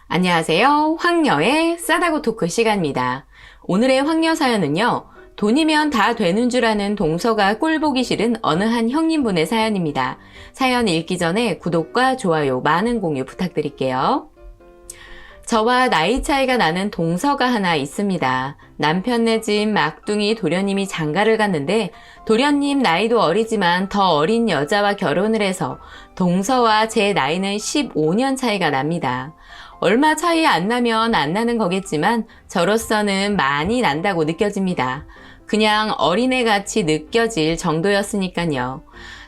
안녕하세요. 황녀의 싸다고 토크 시간입니다. 오늘의 황녀 사연은요. 돈이면 다 되는 줄 아는 동서가 꼴보기 싫은 어느 한 형님분의 사연입니다. 사연 읽기 전에 구독과 좋아요, 많은 공유 부탁드릴게요. 저와 나이 차이가 나는 동서가 하나 있습니다. 남편네 집 막둥이 도련님이 장가를 갔는데 도련님 나이도 어리지만 더 어린 여자와 결혼을 해서 동서와 제 나이는 15년 차이가 납니다. 얼마 차이 안 나면 안 나는 거겠지만 저로서는 많이 난다고 느껴집니다. 그냥 어린애같이 느껴질 정도였으니까요.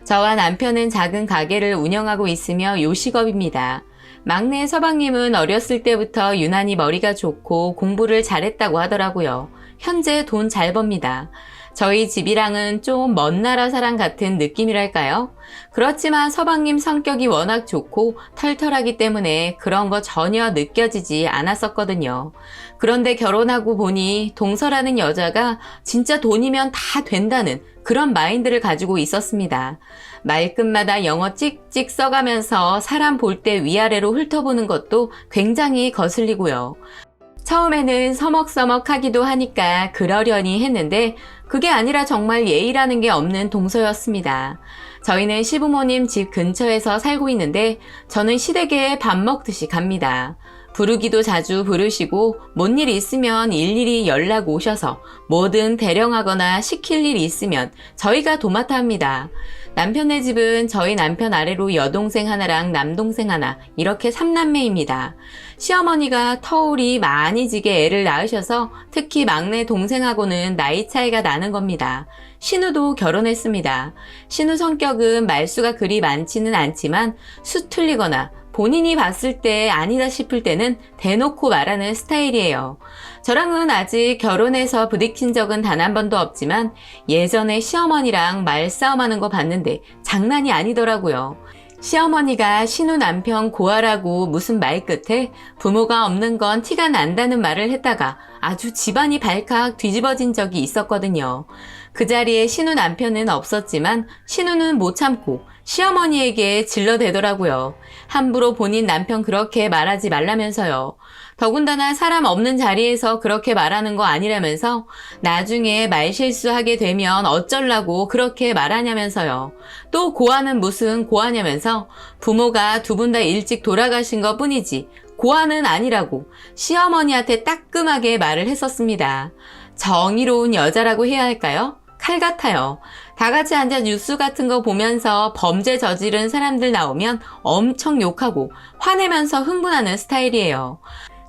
저와 남편은 작은 가게를 운영하고 있으며 요식업입니다. 막내 서방님은 어렸을 때부터 유난히 머리가 좋고 공부를 잘했다고 하더라고요. 현재 돈 잘 법니다. 저희 집이랑은 좀 먼 나라 사람 같은 느낌이랄까요? 그렇지만 서방님 성격이 워낙 좋고 털털하기 때문에 그런 거 전혀 느껴지지 않았었거든요. 그런데 결혼하고 보니 동서라는 여자가 진짜 돈이면 다 된다는 그런 마인드를 가지고 있었습니다. 말끝마다 영어 찍찍 써가면서 사람 볼 때 위아래로 훑어보는 것도 굉장히 거슬리고요. 처음에는 서먹서먹하기도 하니까 그러려니 했는데 그게 아니라 정말 예의라는 게 없는 동서였습니다. 저희는 시부모님 집 근처에서 살고 있는데 저는 시댁에 밥 먹듯이 갑니다. 부르기도 자주 부르시고 뭔 일 있으면 일일이 연락 오셔서 뭐든 대령하거나 시킬 일 있으면 저희가 도맡아 합니다. 남편네 집은 저희 남편 아래로 여동생 하나랑 남동생 하나 이렇게 3남매입니다. 시어머니가 터울이 많이 지게 애를 낳으셔서 특히 막내 동생하고는 나이 차이가 나는 겁니다. 신우도 결혼했습니다. 신우 성격은 말수가 그리 많지는 않지만 수틀리거나 본인이 봤을 때 아니다 싶을 때는 대놓고 말하는 스타일이에요. 저랑은 아직 결혼해서 부딪힌 적은 단 한 번도 없지만 예전에 시어머니랑 말싸움하는 거 봤는데 장난이 아니더라고요. 시어머니가 신우 남편 고하라고 무슨 말 끝에 부모가 없는 건 티가 난다는 말을 했다가 아주 집안이 발칵 뒤집어진 적이 있었거든요. 그 자리에 신우 남편은 없었지만 신우는 못 참고 시어머니에게 질러대더라고요. 함부로 본인 남편 그렇게 말하지 말라면서요. 더군다나 사람 없는 자리에서 그렇게 말하는 거 아니라면서 나중에 말실수하게 되면 어쩌려고 그렇게 말하냐면서요. 또 고아는 무슨 고아냐면서 부모가 두 분 다 일찍 돌아가신 것 뿐이지 고아는 아니라고 시어머니한테 따끔하게 말을 했었습니다. 정의로운 여자라고 해야 할까요? 칼 같아요. 다 같이 앉아 뉴스 같은 거 보면서 범죄 저지른 사람들 나오면 엄청 욕하고 화내면서 흥분하는 스타일이에요.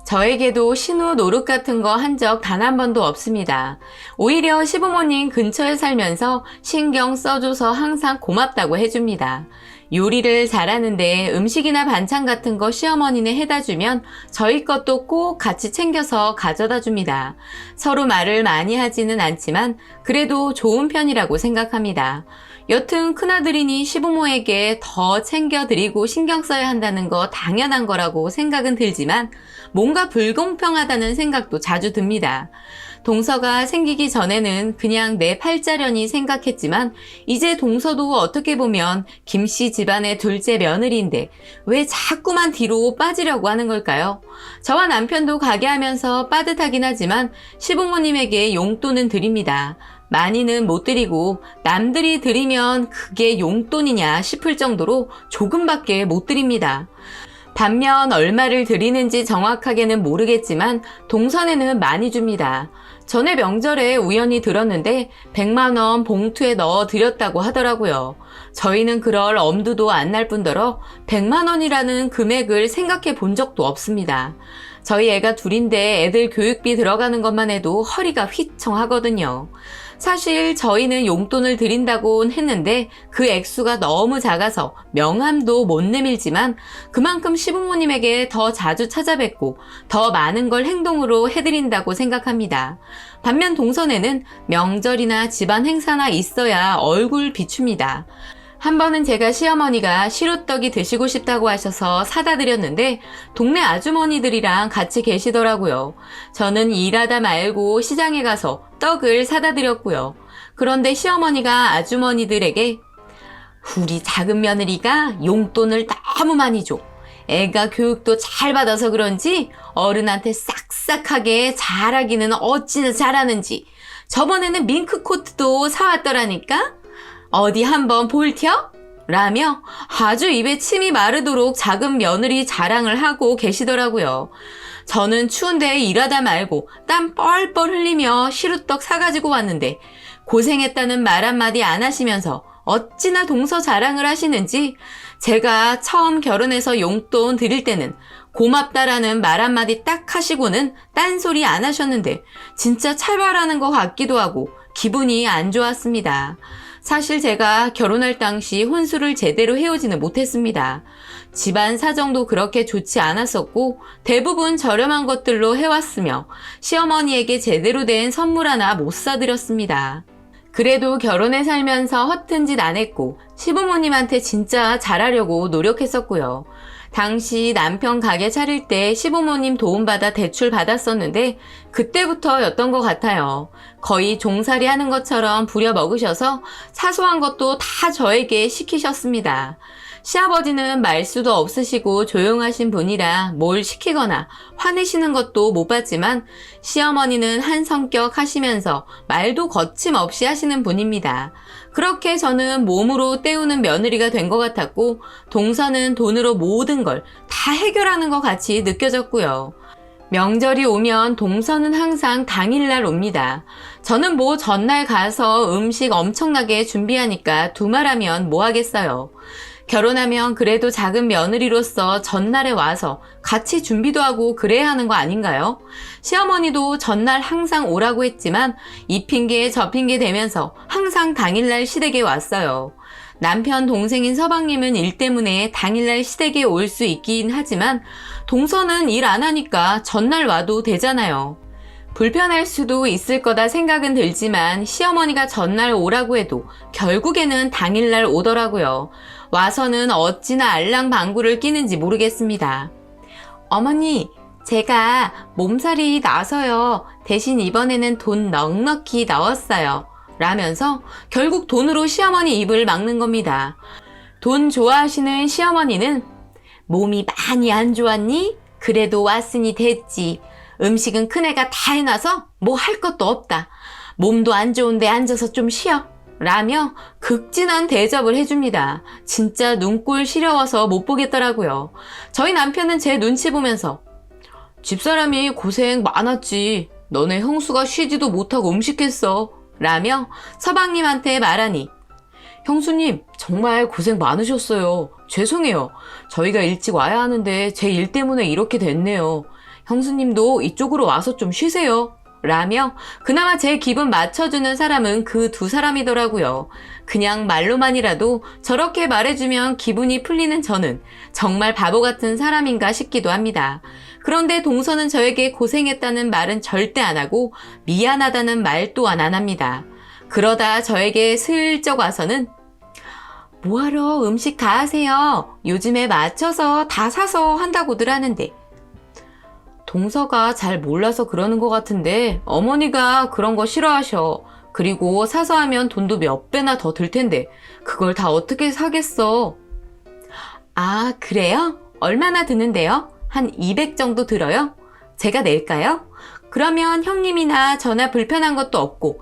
저에게도 신우 노릇 같은 거 한 적 단 한 번도 없습니다. 오히려 시부모님 근처에 살면서 신경 써줘서 항상 고맙다고 해줍니다. 요리를 잘하는데 음식이나 반찬 같은 거 시어머니네 해다 주면 저희 것도 꼭 같이 챙겨서 가져다 줍니다. 서로 말을 많이 하지는 않지만 그래도 좋은 편이라고 생각합니다. 여튼 큰아들이니 시부모에게 더 챙겨드리고 신경 써야 한다는 거 당연한 거라고 생각은 들지만 뭔가 불공평하다는 생각도 자주 듭니다. 동서가 생기기 전에는 그냥 내 팔자련이 생각했지만 이제 동서도 어떻게 보면 김씨 집안의 둘째 며느리인데 왜 자꾸만 뒤로 빠지려고 하는 걸까요? 저와 남편도 가게 하면서 빠듯하긴 하지만 시부모님에게 용돈은 드립니다. 많이는 못 드리고 남들이 드리면 그게 용돈이냐 싶을 정도로 조금밖에 못 드립니다. 반면 얼마를 드리는지 정확하게는 모르겠지만 동선에는 많이 줍니다. 전에 명절에 우연히 들었는데 100만 원 봉투에 넣어 드렸다고 하더라고요. 저희는 그럴 엄두도 안 날 뿐더러 100만 원이라는 금액을 생각해 본 적도 없습니다. 저희 애가 둘인데 애들 교육비 들어가는 것만 해도 허리가 휘청하거든요. 사실 저희는 용돈을 드린다곤 했는데 그 액수가 너무 작아서 명함도 못 내밀지만 그만큼 시부모님에게 더 자주 찾아뵙고 더 많은 걸 행동으로 해드린다고 생각합니다. 반면 동선에는 명절이나 집안 행사나 있어야 얼굴 비춥니다. 한 번은 제가 시어머니가 시루떡이 드시고 싶다고 하셔서 사다 드렸는데 동네 아주머니들이랑 같이 계시더라고요. 저는 일하다 말고 시장에 가서 떡을 사다 드렸고요. 그런데 시어머니가 아주머니들에게 우리 작은 며느리가 용돈을 너무 많이 줘. 애가 교육도 잘 받아서 그런지 어른한테 싹싹하게 잘하기는 어찌나 잘하는지 저번에는 밍크코트도 사왔더라니까? 어디 한번 볼텨? 라며 아주 입에 침이 마르도록 작은 며느리 자랑을 하고 계시더라고요. 저는 추운데 일하다 말고 땀 뻘뻘 흘리며 시루떡 사가지고 왔는데 고생했다는 말 한마디 안 하시면서 어찌나 동서 자랑을 하시는지 제가 처음 결혼해서 용돈 드릴 때는 고맙다라는 말 한마디 딱 하시고는 딴소리 안 하셨는데 진짜 차별하는 것 같기도 하고 기분이 안 좋았습니다. 사실 제가 결혼할 당시 혼수를 제대로 해오지는 못했습니다. 집안 사정도 그렇게 좋지 않았었고 대부분 저렴한 것들로 해왔으며 시어머니에게 제대로 된 선물 하나 못 사드렸습니다. 그래도 결혼해 살면서 허튼 짓 안 했고 시부모님한테 진짜 잘하려고 노력했었고요. 당시 남편 가게 차릴 때 시부모님 도움받아 대출 받았었는데 그때부터였던 것 같아요. 거의 종살이 하는 것처럼 부려먹으셔서 사소한 것도 다 저에게 시키셨습니다. 시아버지는 말수도 없으시고 조용하신 분이라 뭘 시키거나 화내시는 것도 못 봤지만 시어머니는 한 성격 하시면서 말도 거침없이 하시는 분입니다. 그렇게 저는 몸으로 때우는 며느리가 된 것 같았고 동서는 돈으로 모든 걸 다 해결하는 것 같이 느껴졌고요. 명절이 오면 동서는 항상 당일날 옵니다. 저는 뭐 전날 가서 음식 엄청나게 준비하니까 두말하면 뭐 하겠어요. 결혼하면 그래도 작은 며느리로서 전날에 와서 같이 준비도 하고 그래야 하는 거 아닌가요? 시어머니도 전날 항상 오라고 했지만 이 핑계 저 핑계 대면서 항상 당일날 시댁에 왔어요. 남편 동생인 서방님은 일 때문에 당일날 시댁에 올 수 있긴 하지만 동서는 일 안 하니까 전날 와도 되잖아요. 불편할 수도 있을 거다 생각은 들지만 시어머니가 전날 오라고 해도 결국에는 당일날 오더라고요. 와서는 어찌나 알랑방구를 끼는지 모르겠습니다. 어머니, 제가 몸살이 나서요. 대신 이번에는 돈 넉넉히 넣었어요. 라면서 결국 돈으로 시어머니 입을 막는 겁니다. 돈 좋아하시는 시어머니는 몸이 많이 안 좋았니? 그래도 왔으니 됐지. 음식은 큰애가 다 해놔서 뭐 할 것도 없다. 몸도 안 좋은데 앉아서 좀 쉬어. 라며 극진한 대접을 해줍니다. 진짜 눈꼴 시려워서 못 보겠더라고요. 저희 남편은 제 눈치 보면서 집사람이 고생 많았지. 너네 형수가 쉬지도 못하고 음식했어. 라며 서방님한테 말하니 형수님 정말 고생 많으셨어요. 죄송해요. 저희가 일찍 와야 하는데 제 일 때문에 이렇게 됐네요. 형수님도 이쪽으로 와서 좀 쉬세요. 라며 그나마 제 기분 맞춰주는 사람은 그 두 사람이더라고요. 그냥 말로만이라도 저렇게 말해주면 기분이 풀리는 저는 정말 바보 같은 사람인가 싶기도 합니다. 그런데 동서는 저에게 고생했다는 말은 절대 안 하고 미안하다는 말 또한 안 합니다. 그러다 저에게 슬쩍 와서는 뭐하러 음식 다 하세요. 요즘에 맞춰서 다 사서 한다고들 하는데 동서가 잘 몰라서 그러는 것 같은데 어머니가 그런 거 싫어하셔. 그리고 사서 하면 돈도 몇 배나 더 들 텐데 그걸 다 어떻게 사겠어. 아, 그래요? 얼마나 드는데요? 한 200 정도 들어요? 제가 낼까요? 그러면 형님이나 저나 불편한 것도 없고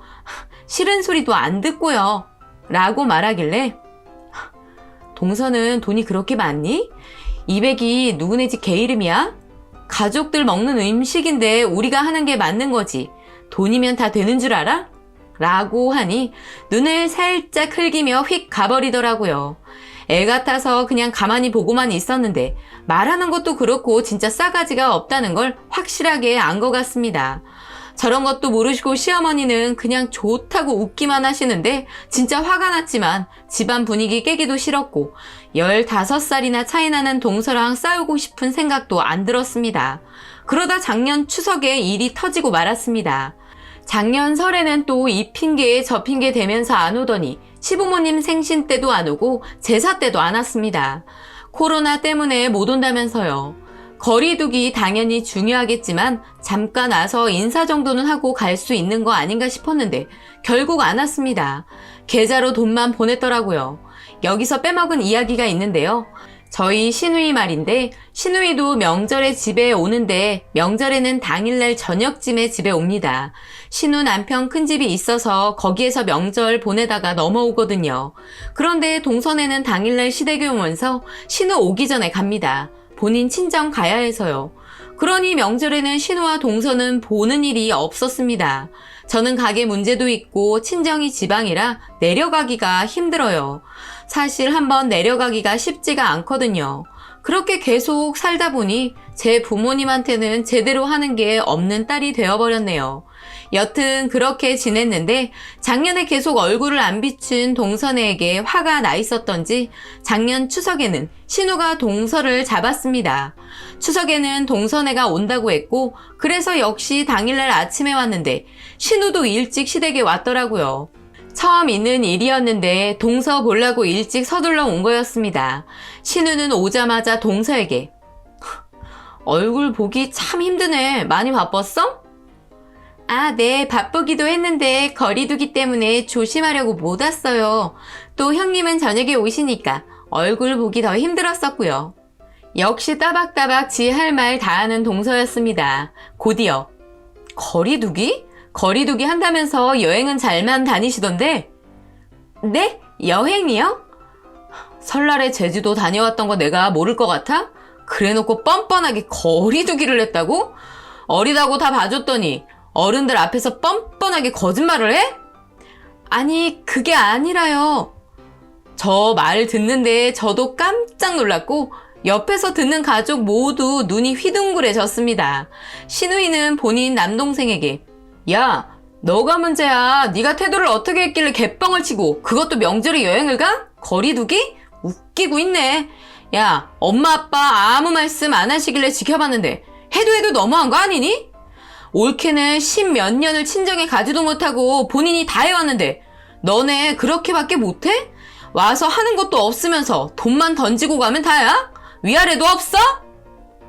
싫은 소리도 안 듣고요. 라고 말하길래 동서는 돈이 그렇게 많니? 200이 누구네 집 개 이름이야? 가족들 먹는 음식인데 우리가 하는 게 맞는 거지. 돈이면 다 되는 줄 알아? 라고 하니 눈을 살짝 흘기며 휙 가버리더라고요. 애 같아서 그냥 가만히 보고만 있었는데 말하는 것도 그렇고 진짜 싸가지가 없다는 걸 확실하게 안 것 같습니다. 저런 것도 모르시고 시어머니는 그냥 좋다고 웃기만 하시는데 진짜 화가 났지만 집안 분위기 깨기도 싫었고 15살이나 차이 나는 동서랑 싸우고 싶은 생각도 안 들었습니다. 그러다 작년 추석에 일이 터지고 말았습니다. 작년 설에는 또 이 핑계에 저 핑계 대면서 안 오더니 시부모님 생신 때도 안 오고 제사 때도 안 왔습니다. 코로나 때문에 못 온다면서요. 거리두기 당연히 중요하겠지만 잠깐 와서 인사 정도는 하고 갈 수 있는 거 아닌가 싶었는데 결국 안 왔습니다. 계좌로 돈만 보냈더라고요. 여기서 빼먹은 이야기가 있는데요. 저희 시누이 말인데 시누이도 명절에 집에 오는데 명절에는 당일날 저녁쯤에 집에 옵니다. 시누 남편 큰 집이 있어서 거기에서 명절 보내다가 넘어오거든요. 그런데 동선에는 당일날 시댁에 오면서 시누 오기 전에 갑니다. 본인 친정 가야 해서요. 그러니 명절에는 시누와 동서는 보는 일이 없었습니다. 저는 가게 문제도 있고 친정이 지방이라 내려가기가 힘들어요. 사실 한번 내려가기가 쉽지가 않거든요. 그렇게 계속 살다 보니 제 부모님한테는 제대로 하는 게 없는 딸이 되어버렸네요. 여튼 그렇게 지냈는데 작년에 계속 얼굴을 안 비춘 동선애에게 화가 나 있었던지 작년 추석에는 신우가 동서를 잡았습니다. 추석에는 동선애가 온다고 했고 그래서 역시 당일날 아침에 왔는데 신우도 일찍 시댁에 왔더라고요. 처음 있는 일이었는데 동서 보려고 일찍 서둘러 온 거였습니다. 신우는 오자마자 동서에게 얼굴 보기 참 힘드네. 많이 바빴어? 아, 네. 바쁘기도 했는데 거리두기 때문에 조심하려고 못 왔어요. 또 형님은 저녁에 오시니까 얼굴 보기 더 힘들었었고요. 역시 따박따박 지 할 말 다 하는 동서였습니다. 곧이어 거리두기? 거리두기 한다면서 여행은 잘만 다니시던데? 네? 여행이요? 설날에 제주도 다녀왔던 거 내가 모를 것 같아? 그래놓고 뻔뻔하게 거리두기를 했다고? 어리다고 다 봐줬더니 어른들 앞에서 뻔뻔하게 거짓말을 해? 아니, 그게 아니라요. 저 말 듣는데 저도 깜짝 놀랐고 옆에서 듣는 가족 모두 눈이 휘둥그레졌습니다. 시누이는 본인 남동생에게 야, 너가 문제야. 네가 태도를 어떻게 했길래 개뻥을 치고 그것도 명절에 여행을 가? 거리두기? 웃기고 있네. 야, 엄마 아빠 아무 말씀 안 하시길래 지켜봤는데 해도 너무한 거 아니니? 올케는 10몇 년을 친정에 가지도 못하고 본인이 다 해왔는데 너네 그렇게밖에 못해? 와서 하는 것도 없으면서 돈만 던지고 가면 다야? 위아래도 없어?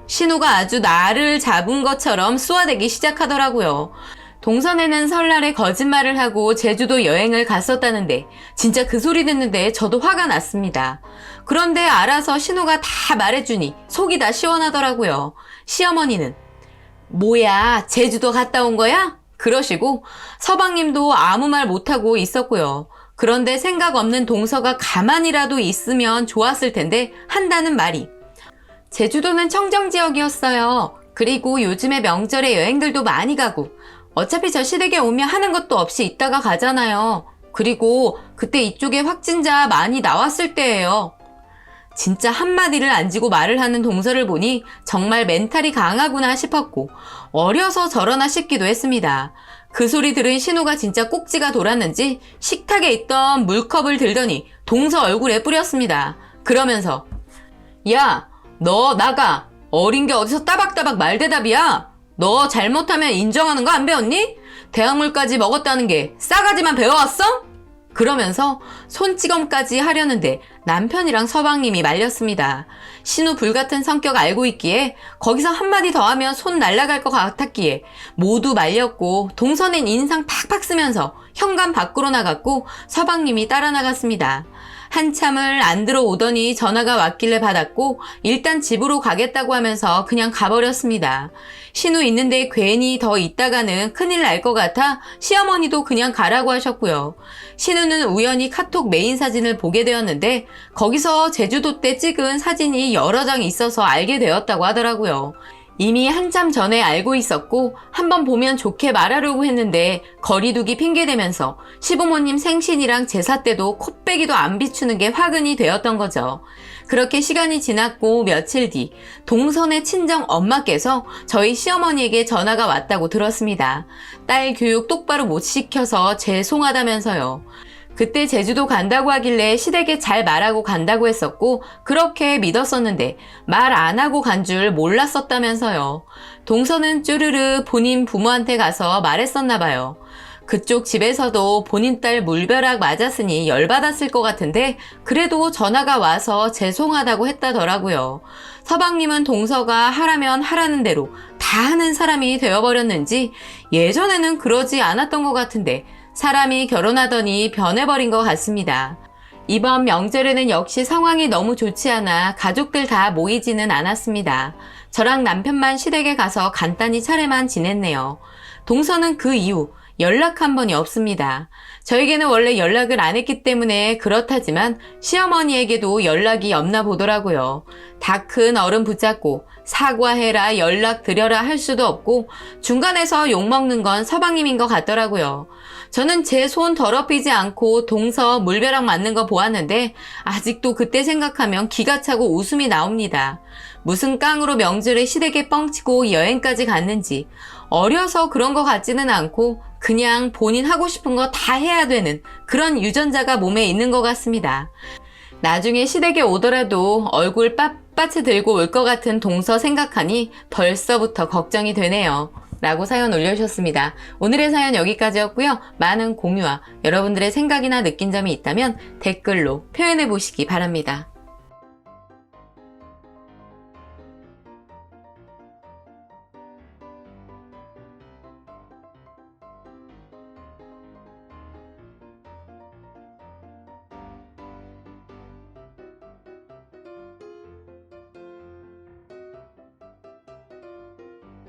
신우가 아주 나를 잡은 것처럼 쏘아대기 시작하더라고요. 동선에는 설날에 거짓말을 하고 제주도 여행을 갔었다는데 진짜 그 소리 듣는데 저도 화가 났습니다. 그런데 알아서 신우가 다 말해주니 속이 다 시원하더라고요. 시어머니는 뭐야, 제주도 갔다 온 거야? 그러시고 서방님도 아무 말 못하고 있었고요. 그런데 생각 없는 동서가 가만히라도 있으면 좋았을 텐데 한다는 말이 제주도는 청정지역이었어요. 그리고 요즘에 명절에 여행들도 많이 가고 어차피 저 시댁에 오면 하는 것도 없이 있다가 가잖아요. 그리고 그때 이쪽에 확진자 많이 나왔을 때예요. 진짜 한마디를 안 지고 말을 하는 동서를 보니 정말 멘탈이 강하구나 싶었고 어려서 저러나 싶기도 했습니다. 그 소리 들은 신우가 진짜 꼭지가 돌았는지 식탁에 있던 물컵을 들더니 동서 얼굴에 뿌렸습니다. 그러면서 야, 너 나가. 어린 게 어디서 따박따박 말대답이야. 너 잘못하면 인정하는 거 안 배웠니? 대학물까지 먹었다는 게 싸가지만 배워왔어? 그러면서 손찌검까지 하려는데 남편이랑 서방님이 말렸습니다. 신우 불같은 성격 알고 있기에 거기서 한마디 더 하면 손 날아갈 것 같았기에 모두 말렸고 동선엔 인상 팍팍 쓰면서 현관 밖으로 나갔고 서방님이 따라 나갔습니다. 한참을 안 들어오더니 전화가 왔길래 받았고 일단 집으로 가겠다고 하면서 그냥 가버렸습니다. 신우 있는데 괜히 더 있다가는 큰일 날 것 같아 시어머니도 그냥 가라고 하셨고요. 신우는 우연히 카톡 메인 사진을 보게 되었는데 거기서 제주도 때 찍은 사진이 여러 장 있어서 알게 되었다고 하더라고요. 이미 한참 전에 알고 있었고 한번 보면 좋게 말하려고 했는데 거리두기 핑계대면서 시부모님 생신이랑 제사 때도 콧배기도 안 비추는 게 화근이 되었던 거죠. 그렇게 시간이 지났고 며칠 뒤 동선의 친정 엄마께서 저희 시어머니에게 전화가 왔다고 들었습니다. 딸 교육 똑바로 못 시켜서 죄송하다면서요. 그때 제주도 간다고 하길래 시댁에 잘 말하고 간다고 했었고 그렇게 믿었었는데 말 안 하고 간 줄 몰랐었다면서요. 동서는 쭈르르 본인 부모한테 가서 말했었나 봐요. 그쪽 집에서도 본인 딸 물벼락 맞았으니 열받았을 것 같은데 그래도 전화가 와서 죄송하다고 했다더라고요. 서방님은 동서가 하라면 하라는 대로 다 하는 사람이 되어버렸는지 예전에는 그러지 않았던 것 같은데 사람이 결혼하더니 변해버린 것 같습니다. 이번 명절에는 역시 상황이 너무 좋지 않아 가족들 다 모이지는 않았습니다. 저랑 남편만 시댁에 가서 간단히 차례만 지냈네요. 동서는 그 이후 연락 한 번이 없습니다. 저에게는 원래 연락을 안 했기 때문에 그렇다지만 시어머니에게도 연락이 없나 보더라고요. 다 큰 어른 붙잡고 사과해라 연락 드려라 할 수도 없고 중간에서 욕먹는 건 서방님인 것 같더라고요. 저는 제 손 더럽히지 않고 동서 물벼락 맞는 거 보았는데 아직도 그때 생각하면 기가 차고 웃음이 나옵니다. 무슨 깡으로 명절에 시댁에 뻥치고 여행까지 갔는지 어려서 그런 것 같지는 않고 그냥 본인 하고 싶은 거 다 해야 되는 그런 유전자가 몸에 있는 것 같습니다. 나중에 시댁에 오더라도 얼굴 빳빳이 들고 올 것 같은 동서 생각하니 벌써부터 걱정이 되네요. 라고 사연 올려주셨습니다. 오늘의 사연 여기까지였고요. 많은 공유와 여러분들의 생각이나 느낀 점이 있다면 댓글로 표현해 보시기 바랍니다.